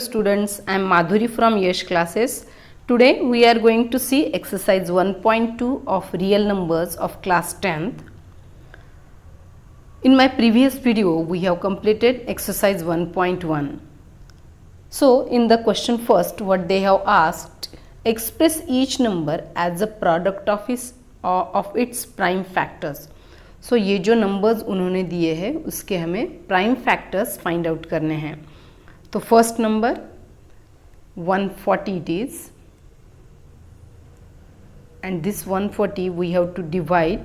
students, I am Madhuri from Yash Classes. Today we are going to see exercise 1.2 of real numbers of class 10th. In my previous video we have completed exercise 1.1. So in the question first, what they have asked, express each number as a product of its prime factors. So ये जो numbers उन्होंने दिए हैं उसके हमें prime factors find out करने हैं. तो first number 140 it is, and this 140 we have to divide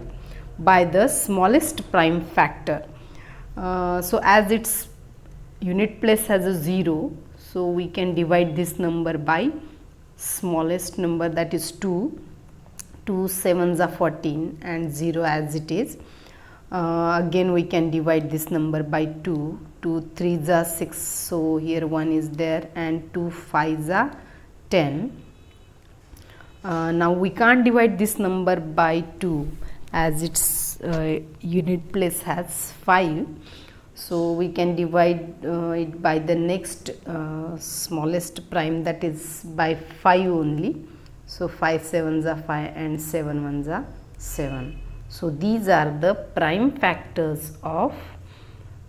by the smallest prime factor. So as its unit place has a 0, so we can divide this number by smallest number, that is 2. 2 7s are 14 and 0 as it is. Again we can divide this number by 2. 2 3s are 6, so here 1 is there, and 2 5s are 10. Now we can't divide this number by 2 as its unit place has 5, so we can divide it by the next smallest prime, that is by 5 only. So 5 7s are 5 and 7 1s are 7. So these are the prime factors of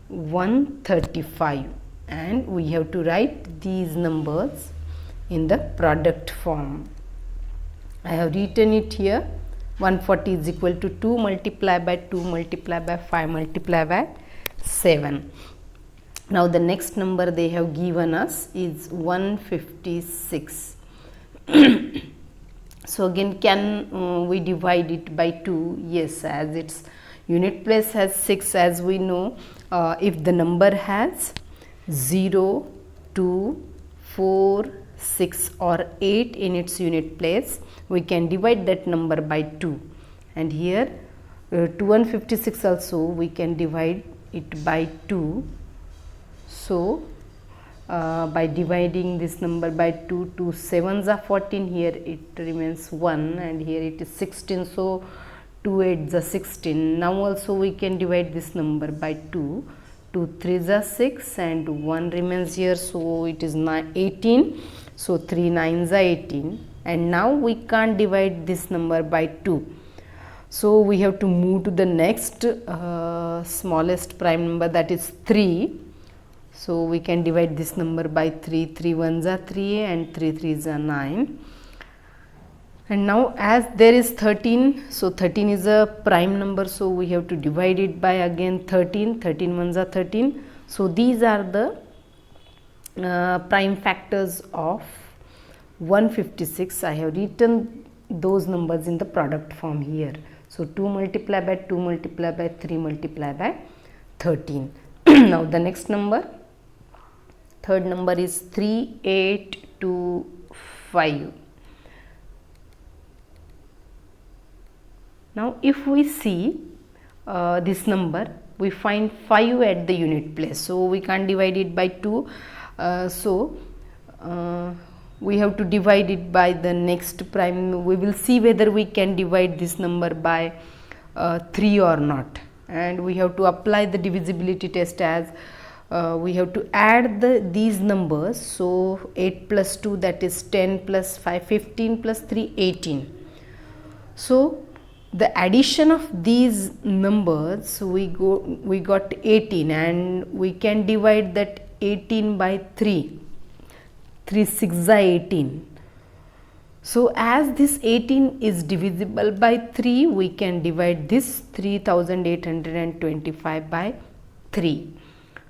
135, and we have to write these numbers in the product form. I have written it here. 140 is equal to 2 multiplied by 2 multiplied by 5 multiplied by 7. Now the next number they have given us is 156. So again, can we divide it by 2? Yes, as its unit place has 6, as we know. If the number has 0, 2, 4, 6 or 8 in its unit place, we can divide that number by 2. And here 256 also we can divide it by 2. So by dividing this number by 2, 2 7s are 14, here it remains 1, and here it is 16, so 2 8s are 16. Now also we can divide this number by 2. 2 3s are 6 and 1 remains here, so it is 18, so 3 9s are 18. And now we can't divide this number by 2, so we have to move to the next smallest prime number, that is 3. So we can divide this number by 3. 3 1s are 3 and 3 3s are 9. And now as there is 13, so 13 is a prime number, so we have to divide it by again 13. 13 1s are 13. So these are the prime factors of 156. I have written those numbers in the product form here. So 2 multiplied by 2 multiplied by 3 multiplied by 13. Now the next number, third number is 3825. Now if we see this number, we find 5 at the unit place, so we can't divide it by 2. We have to divide it by the next prime. We will see whether we can divide this number by 3 or not, and we have to apply the divisibility test, as we have to add these numbers. So 8 plus 2, that is 10, plus 5 15, plus 3 18. So the addition of these numbers, we got 18, and we can divide that 18 by 3. 3 6 are 18. So as this 18 is divisible by 3, we can divide this 3825 by 3.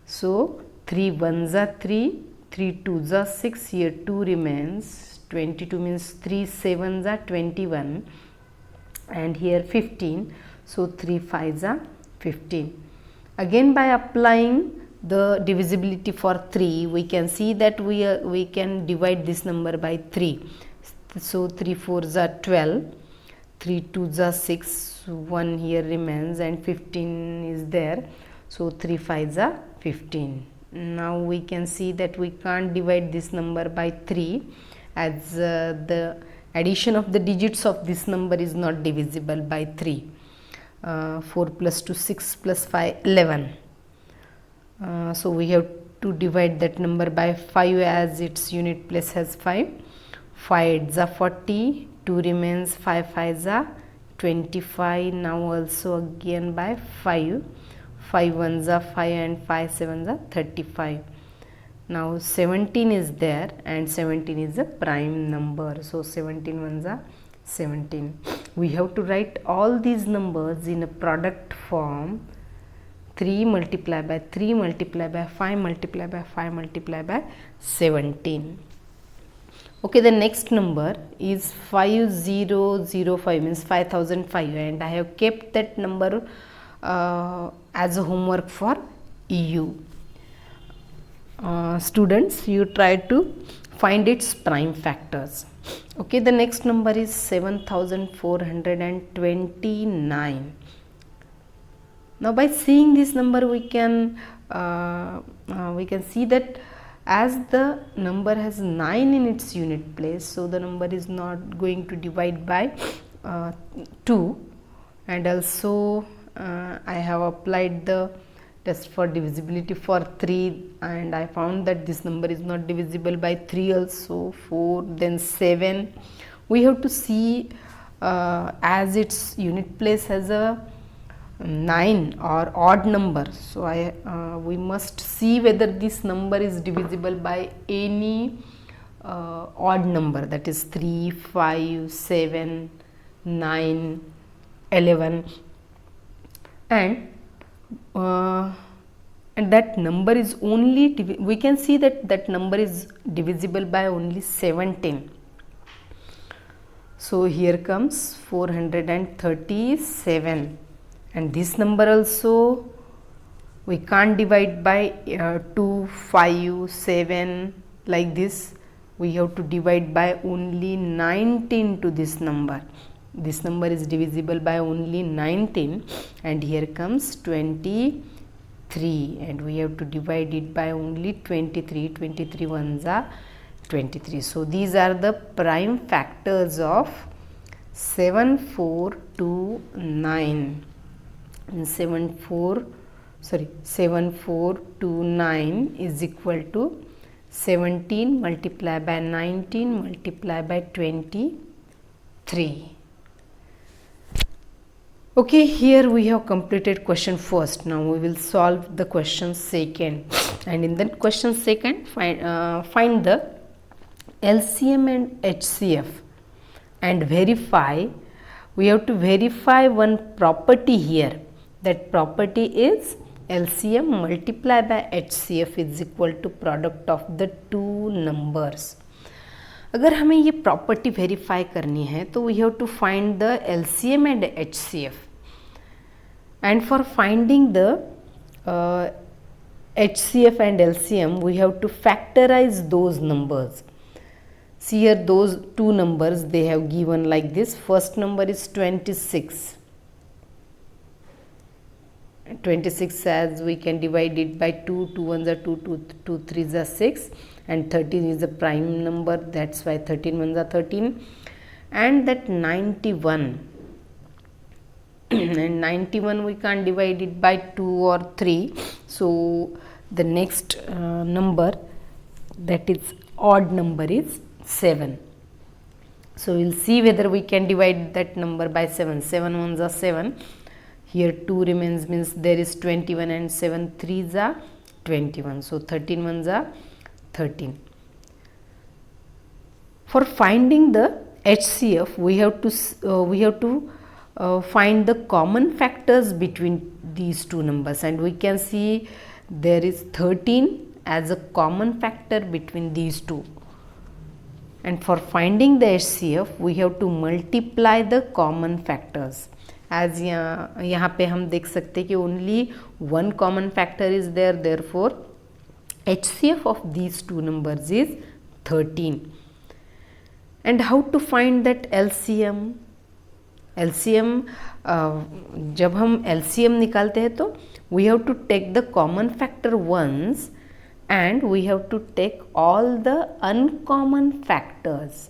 So 3 1s are 3, 3 2s are 6, here 2 remains, 22 means 3 7s are 21, and here 15, so 3 5s are 15. Again by applying the divisibility for 3, we can see that we can divide this number by 3. So 3 4s are 12, 3 2s are 6, 1 here remains, and 15 is there, so 3 5s are 15. Now we can see that we can't divide this number by 3, as the addition of the digits of this number is not divisible by 3. 4 plus 2 6 plus 5 11. So we have to divide that number by 5 as its unit place has 5. 5 8s are 40, 2 remains, 5 5s are 25. Now also again by 5. 5 1s are 5 and 5 7s are 35. Now 17 is there and 17 is a prime number. So 17 ones are 17. We have to write all these numbers in a product form. 3 multiplied by 3 multiplied by 5 multiplied by 5 multiplied by 17. Okay, the next number is 5005, means 5005, and I have kept that number as a homework for you. Students, you try to find its prime factors. Okay, the next number is 7429. Now by seeing this number we can see that as the number has 9 in its unit place, so the number is not going to divide by 2, and also I have applied the test for divisibility for 3 and I found that this number is not divisible by 3 also. 4, then 7. We have to see as its unit place has a 9 or odd number, so we must see whether this number is divisible by any odd number, that is 3, 5, 7, 9, 11, and that number is only we can see that number is divisible by only 17. So here comes 437, and this number also we can't divide by 2, 5, 7 like this. We have to divide by only 19 to this number. This number is divisible by only 19, and here comes 23, and we have to divide it by only 23. 23 ones are 23. So these are the prime factors of 7429. And 7429 is equal to 17 multiplied by 19 multiplied by 23. Okay, here we have completed question first. Now we will solve the question second, and in that question second find the LCM and HCF and verify. We have to verify one property here. That property is LCM multiplied by HCF is equal to product of the two numbers. अगर हमें ये property verify करनी है तो we have to find the LCM and HCF, and for finding the HCF and LCM we have to factorize those numbers. See here, those two numbers they have given like this. First number is 26. 26 as we can divide it by 2, 2 ones are 2, 2 3s are 6, and 13 is a prime number, that's why 13 ones are 13, and that 91 and 91 we can't divide it by 2 or 3, so the next number, that is odd number, is 7. So we'll see whether we can divide that number by 7. 7 ones are 7. Here 2 remains, means there is 21, and 7 3s are 21. So 13 ones are 13. For finding the HCF, we have to find the common factors between these two numbers, and we can see there is 13 as a common factor between these two. And for finding the HCF, we have to multiply the common factors. As यहाँ पे हम देख सकते हैं कि only one common factor is there, therefore HCF of these two numbers is 13. And how to find that LCM? LCM जब हम LCM निकालते हैं तो we have to take the common factor once, and we have to take all the uncommon factors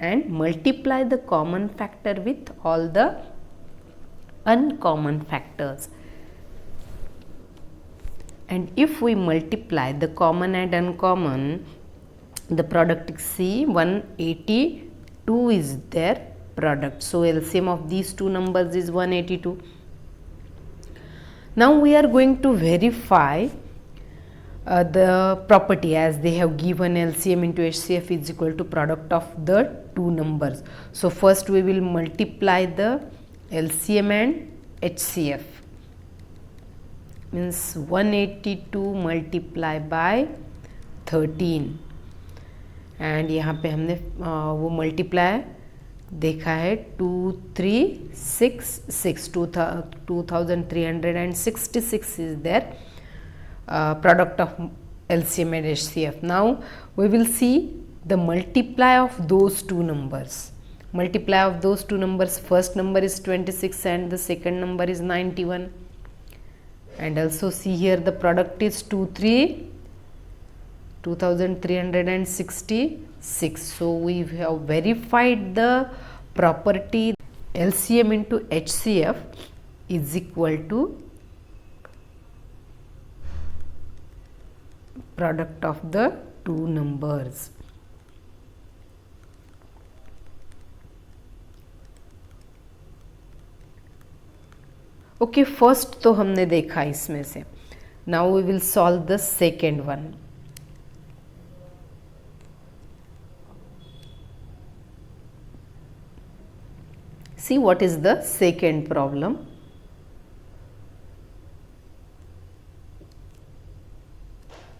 and multiply the common factor with all the uncommon factors. and if we multiply the common and uncommon, the product is C. 182 is their product. So LCM of these two numbers is 182. Now we are going to verify the property, as they have given LCM into HCF is equal to product of the two numbers. So first we will multiply the LCM and HCF, means 182 multiply by 13, and यहाँ पे हमने वो multiply देखा है 2366 2366 is their product of LCM and HCF. Now we will see the multiply of those two numbers. Multiply of those two numbers, first number is 26 and the second number is 91, and also see here the product is 2366. So we have verified the property LCM into HCF is equal to product of the two numbers. Okay, first तो हमने देखा इसमें से. Now we will solve the second one. See what is the second problem.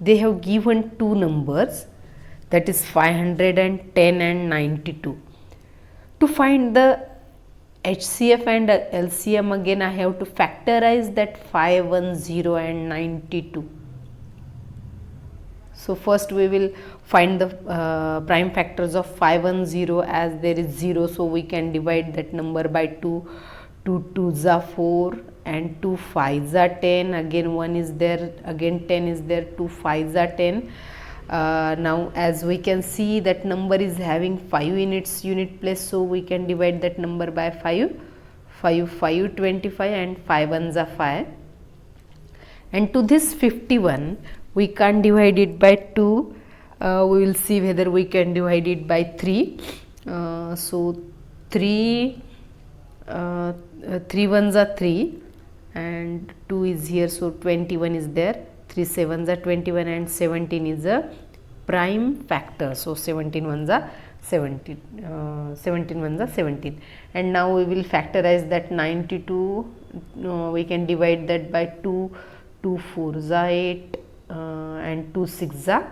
They have given two numbers, that is 510 and 92. To find the HCF and LCM, again I have to factorize that 510 and 92. So first we will find the prime factors of 510, as there is 0, so we can divide that number by 2. 2 2s are 4 and 2 5s are 10. Again 1 is there, again 10 is there, 2 5s are 10. Now as we can see that number is having 5 in its unit place, so we can divide that number by 5. 5 5 25 and 5 ones are 5. And to this 51 we can't divide it by 2. We will see whether we can divide it by 3. So 3 ones are 3 and 2 is here, so 21 is there. 3 sevens are 21 and 17 is a prime factor, so 17 ones are 17. 17 ones are 17. And now we will factorize that 92. We can divide that by 2. 2 4s are 8 and 2 6s are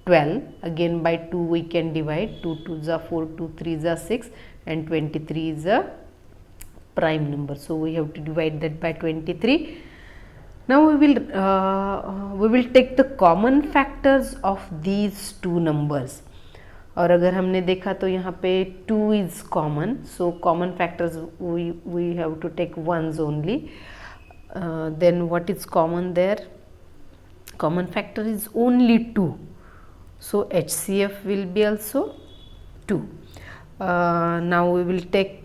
12. Again by 2 we can divide. 2 2s are 4, 2 3s are 6 and 23 is a prime number, so we have to divide that by 23. Now we will take the common factors of these two numbers. और अगर हमने देखा तो यहाँ पे 2 is common, so common factors we have to take ones only. Then what is common there? Common factor is only 2, so HCF will be also 2. Now we will take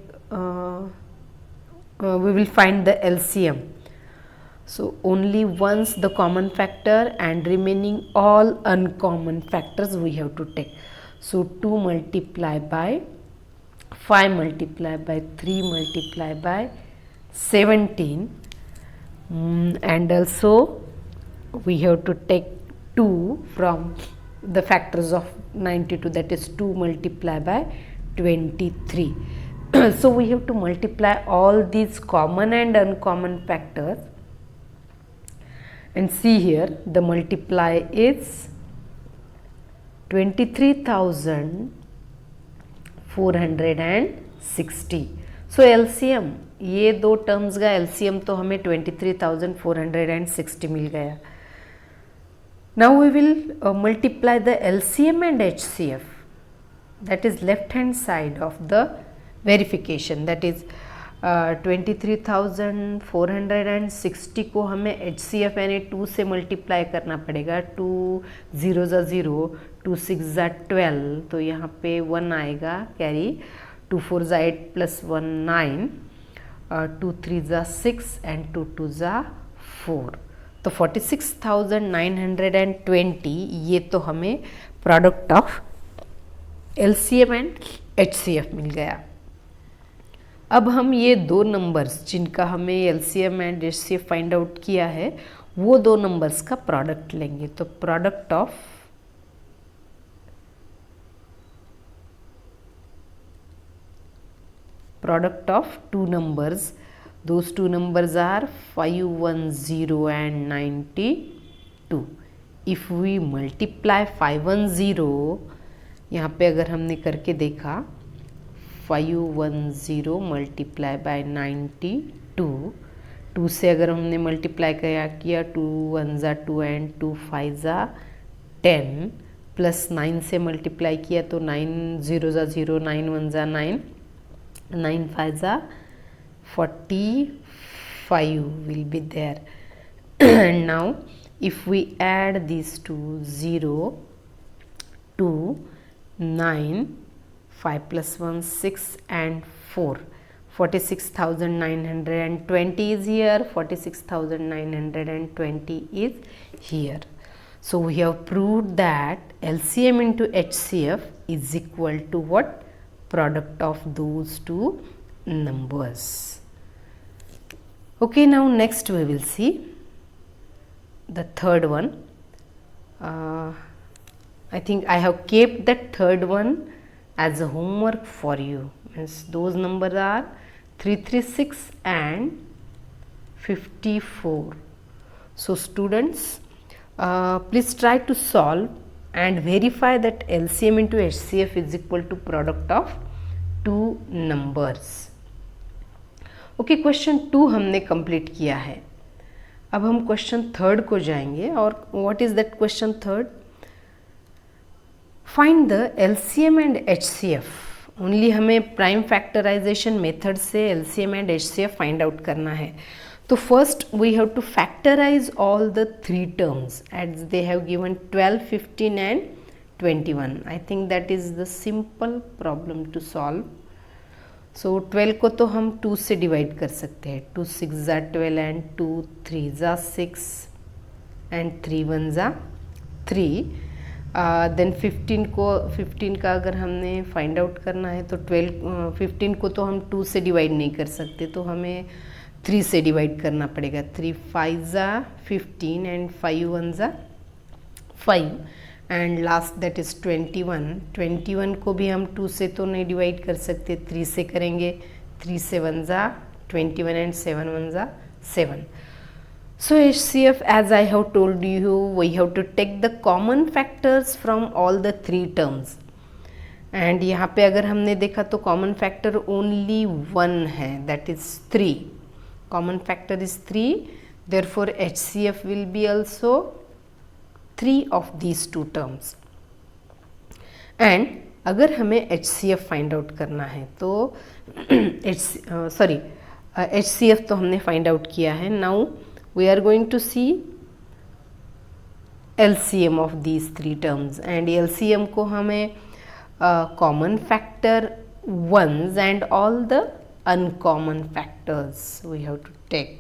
we will find the LCM. So only once the common factor and remaining all uncommon factors we have to take. So 2 multiply by 5 multiply by 3 multiply by 17, and also we have to take 2 from the factors of 92, that is 2 multiply by 23. So we have to multiply all these common and uncommon factors, and see here the multiply is 23,460. So LCM, ये दो terms का LCM तो हमें 23,460 मिल गया. Now we will multiply the LCM and HCF, that is left hand side of the verification, that is 23,460 को हमें HCF यानी 2 से मल्टीप्लाई करना पड़ेगा. 2 0s are 0, 2 6s are 12, तो यहाँ पे 1 आएगा carry. 2 4s are 8 plus 1 9, 2 3s are 6 and 2 2s are 4. तो तो 46,920 ये तो हमें product of LCM and HCF मिल गया। अब हम ये दो नंबर्स जिनका हमें LCM and HCF find out किया है वो दो नंबर्स का प्रोडक्ट लेंगे। तो product of two numbers, those two numbers are 510 and 92. if we multiply 510, यहाँ पे अगर हमने करके देखा 510 मल्टीप्लाई बाय 92, 2 से अगर हमने मल्टीप्लाई किया 2 1 ज़ा 2 एंड 2 5 ज़ा 10 प्लस 9 से मल्टीप्लाई किया तो 9 0 ज़ा 0, 9 1 ज़ा 9, 9 5 ज़ा 45 will be there. And now if we add these two, 0 2 9 5 plus 1 6 and 4, 46,920 is here, 46,920 is here. So we have proved that LCM into HCF is equal to what? Product of those two numbers. Okay, now next we will see the third one. I think I have kept that third one as a homework for you. Means those numbers are 336 and 54. So students, please try to solve and verify that LCM into HCF is equal to product of two numbers. Okay, question 2 हमने complete किया है। अब हम question 3 को जाएंगे। और what is that question 3? Find the LCM and HCF। Only हमें prime factorization method से LCM and HCF find out करना है। तो first we have to factorize all the 3 terms as they have given 12, 15 and 21। I think that is the simple problem to solve. So 12 को तो हम 2 से divide कर सकते हैं। 2 6 ज़ा 12 एंड 2 3 ज़ा 6 एंड 3 1 ज़ा 3। देन 15 का अगर हमने फाइंड आउट करना है तो 15 को तो हम 2 से डिवाइड नहीं कर सकते, तो हमें 3 से डिवाइड करना पड़ेगा। 3 5 ज़ा 15 एंड 5 1 ज़ा 5 एंड लास्ट दैट इज़ 21 को भी हम 2 से तो नहीं डिवाइड कर सकते, 3 से करेंगे। 3 से 1 ज़ा 21 एंड 7 1 ज़ा 7। So HCF, as I have told you, we have to take the common factors from all the 3 terms. And यहाँ पे अगर हमने देखा तो common factor only 1 है, that is 3. Common factor is 3. Therefore HCF will be also 3 of these 2 terms. And अगर हमें HCF find out करना है तो HCF तो हमने फाइंड आउट किया है। Now we are going to see LCM of these 3 terms. And LCM को हमें common factor ones and all the uncommon factors we have to take.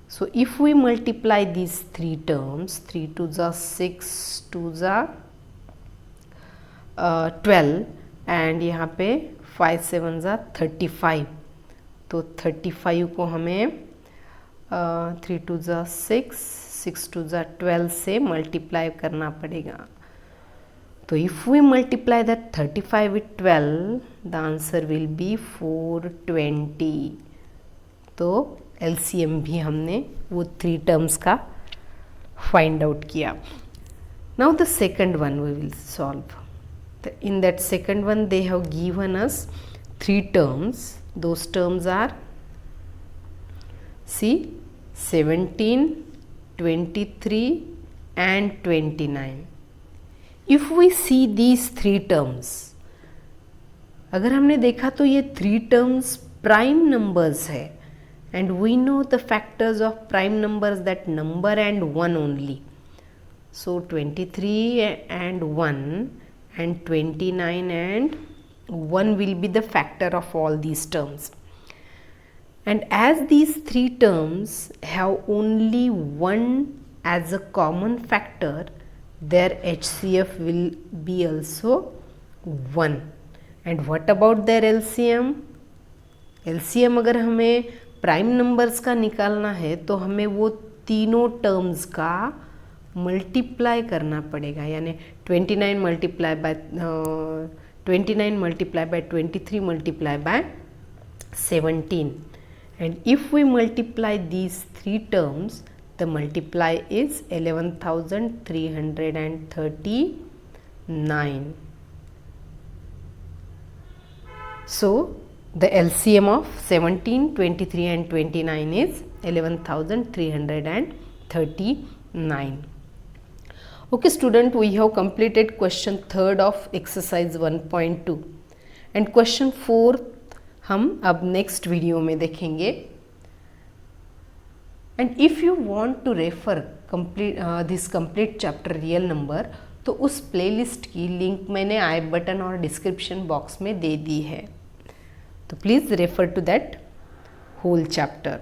So if we multiply these 3 terms, 3 2 जा 6, 2 जा 12 and यहाँ पे 5 7 जा 35। तो 35 को हमें 3 2 जा 6, 6 2 जा 12 से मल्टीप्लाई करना पड़ेगा। तो if we multiply that 35 with 12, the answer will be 420. तो LCM भी हमने वो 3 terms का find out किया। Now the second one we will solve. In that second one they have given us 3 terms. Those terms are, see, 17, 23 and 29. If we see these 3 terms, अगर हमने देखा तो ये 3 terms prime numbers है, and we know the factors of prime numbers, that number and 1 only. So 23 and 1 and 29 and 1 will be the factor of all these terms. And as these three terms have only one as a common factor, their HCF will be also 1. And what about their LCM? LCM अगर हमें prime numbers का निकालना है तो हमें वो तीनों terms का मल्टीप्लाई करना पड़ेगा, यानी 29 multiply by 29 multiply by 23 multiply by 17. And if we multiply these three terms, the multiply is 11,339. So the LCM of 17, 23 and 29 is 11,339. Okay student, we have completed question 3rd of exercise 1.2 and question 4 हम अब next video में देखेंगे. And if you want to refer this complete chapter real number, तो उस playlist की link मैंने I button और description box में दे दी है, तो please refer to that whole chapter.